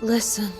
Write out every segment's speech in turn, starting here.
Listen.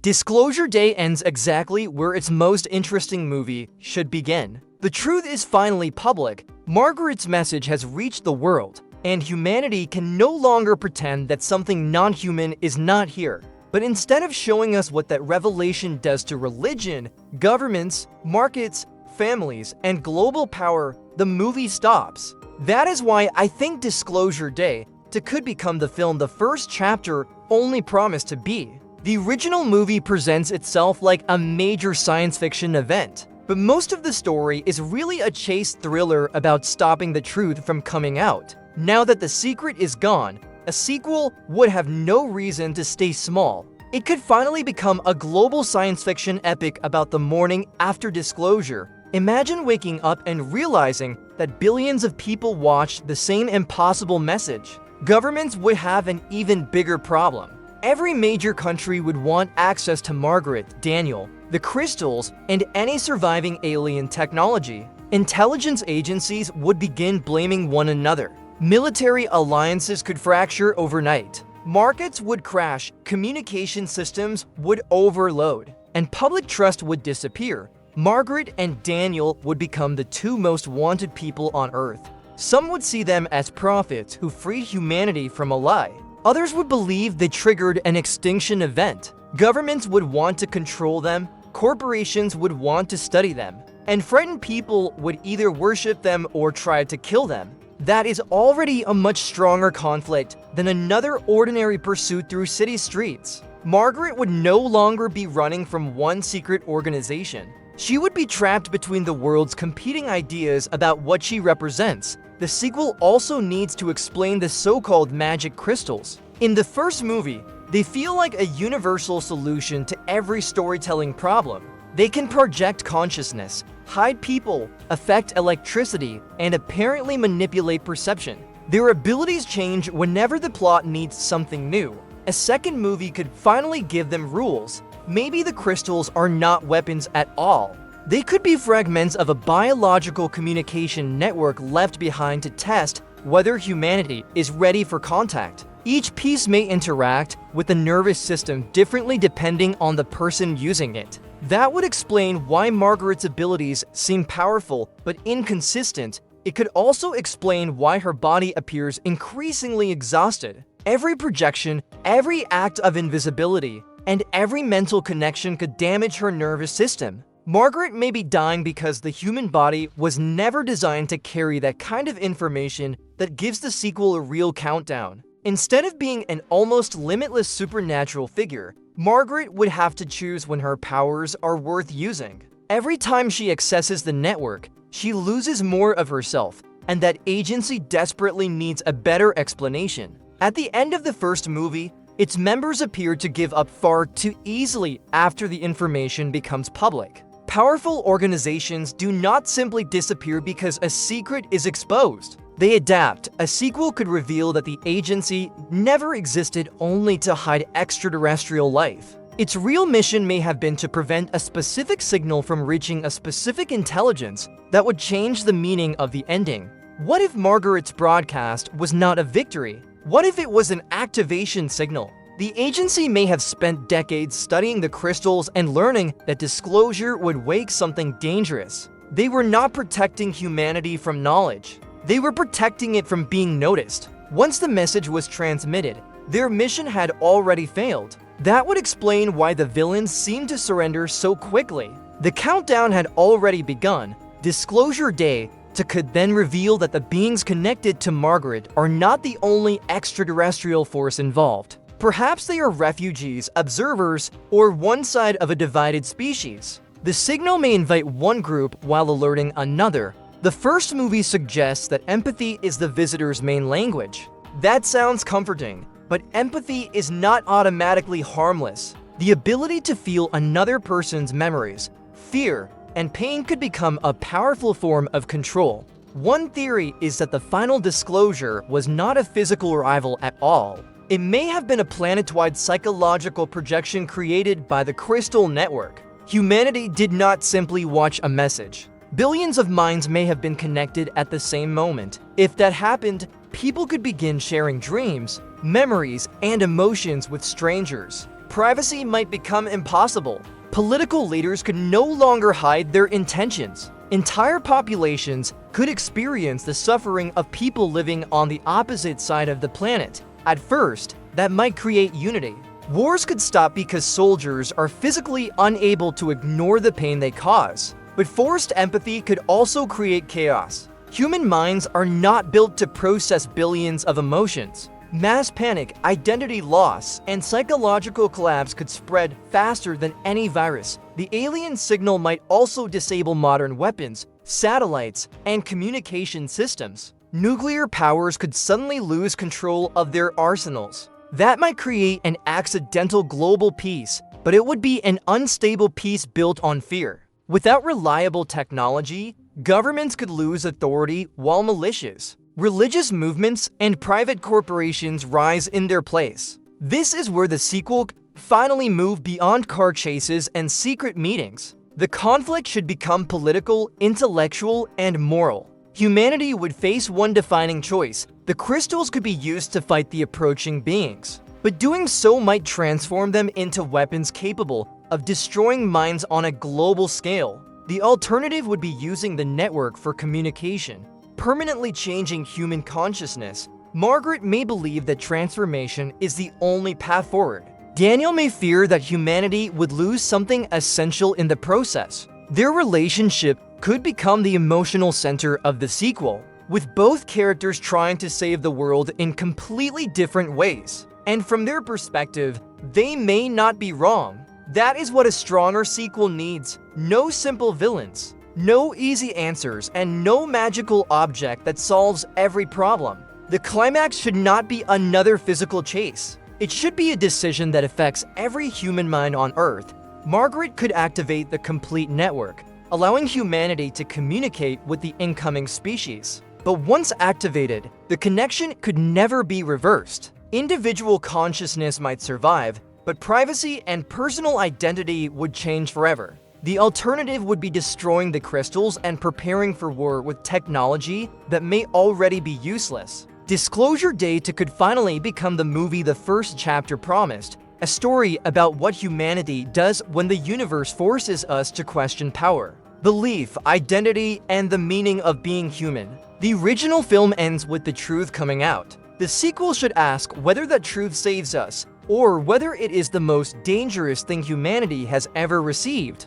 Disclosure Day ends exactly where its most interesting movie should begin. The truth is finally public. Margaret's message has reached the world, and humanity can no longer pretend that something non-human is not here. But instead of showing us what that revelation does to religion, governments, markets, families, and global power, the movie stops. That is why I think Disclosure Day could become the film the first chapter only promised to be. The original movie presents itself like a major science fiction event, but most of the story is really a chase thriller about stopping the truth from coming out. Now that the secret is gone, a sequel would have no reason to stay small. It could finally become a global science fiction epic about the morning after disclosure. Imagine waking up and realizing that billions of people watched the same impossible message. Governments would have an even bigger problem. Every major country would want access to Margaret, Daniel, the crystals, and any surviving alien technology. Intelligence agencies would begin blaming one another. Military alliances could fracture overnight. Markets would crash, communication systems would overload, and public trust would disappear. Margaret and Daniel would become the two most wanted people on Earth. Some would see them as prophets who freed humanity from a lie. Others would believe they triggered an extinction event. Governments would want to control them, corporations would want to study them, and frightened people would either worship them or try to kill them. That is already a much stronger conflict than another ordinary pursuit through city streets. Margaret would no longer be running from one secret organization. She would be trapped between the world's competing ideas about what she represents. The sequel also needs to explain the so-called magic crystals. In the first movie, they feel like a universal solution to every storytelling problem. They can project consciousness, hide people, affect electricity, and apparently manipulate perception. Their abilities change whenever the plot needs something new. A second movie could finally give them rules. Maybe the crystals are not weapons at all. They could be fragments of a biological communication network left behind to test whether humanity is ready for contact. Each piece may interact with the nervous system differently depending on the person using it. That would explain why Margaret's abilities seem powerful but inconsistent. It could also explain why her body appears increasingly exhausted. Every projection, every act of invisibility, and every mental connection could damage her nervous system. Margaret may be dying because the human body was never designed to carry that kind of information that gives the sequel a real countdown. Instead of being an almost limitless supernatural figure, Margaret would have to choose when her powers are worth using. Every time she accesses the network, she loses more of herself, and that agency desperately needs a better explanation. At the end of the first movie, its members appear to give up far too easily after the information becomes public. Powerful organizations do not simply disappear because a secret is exposed. They adapt. A sequel could reveal that the agency never existed only to hide extraterrestrial life. Its real mission may have been to prevent a specific signal from reaching a specific intelligence that would change the meaning of the ending. What if Margaret's broadcast was not a victory? What if it was an activation signal? The agency may have spent decades studying the crystals and learning that disclosure would wake something dangerous. They were not protecting humanity from knowledge. They were protecting it from being noticed. Once the message was transmitted, their mission had already failed. That would explain why the villains seemed to surrender so quickly. The countdown had already begun. Disclosure Day could then reveal that the beings connected to Margaret are not the only extraterrestrial force involved. Perhaps they are refugees, observers, or one side of a divided species. The signal may invite one group while alerting another. The first movie suggests that empathy is the visitor's main language. That sounds comforting, but empathy is not automatically harmless. The ability to feel another person's memories, fear, and pain could become a powerful form of control. One theory is that the final disclosure was not a physical rival at all. It may have been a planet-wide psychological projection created by the Crystal Network. Humanity did not simply watch a message. Billions of minds may have been connected at the same moment. If that happened, people could begin sharing dreams, memories, and emotions with strangers. privacy might become impossible. Political leaders could no longer hide their intentions. Entire populations could experience the suffering of people living on the opposite side of the planet. At first, that might create unity. Wars could stop because soldiers are physically unable to ignore the pain they cause. But forced empathy could also create chaos. Human minds are not built to process billions of emotions. Mass panic, identity loss, and psychological collapse could spread faster than any virus. The alien signal might also disable modern weapons, satellites, and communication systems. Nuclear powers could suddenly lose control of their arsenals. That might create an accidental global peace, but it would be an unstable peace built on fear. Without reliable technology, governments could lose authority while militias, religious movements, and private corporations rise in their place. This is where the sequel finally moved beyond car chases and secret meetings. The conflict should become political, intellectual, and moral. Humanity would face one defining choice. The crystals could be used to fight the approaching beings, but doing so might transform them into weapons capable of destroying minds on a global scale. The alternative would be using the network for communication, permanently changing human consciousness. Margaret may believe that transformation is the only path forward. Daniel may fear that humanity would lose something essential in the process. Their relationship could become the emotional center of the sequel, with both characters trying to save the world in completely different ways. And from their perspective, they may not be wrong. That is what a stronger sequel needs. No simple villains, no easy answers, and no magical object that solves every problem. The climax should not be another physical chase. It should be a decision that affects every human mind on Earth. Margaret could activate the complete network, allowing humanity to communicate with the incoming species. But once activated, the connection could never be reversed. Individual consciousness might survive, but privacy and personal identity would change forever. The alternative would be destroying the crystals and preparing for war with technology that may already be useless. Disclosure Day could finally become the movie the first chapter promised, a story about what humanity does when the universe forces us to question power, belief, identity, and the meaning of being human. The original film ends with the truth coming out. The sequel should ask whether that truth saves us, or whether it is the most dangerous thing humanity has ever received.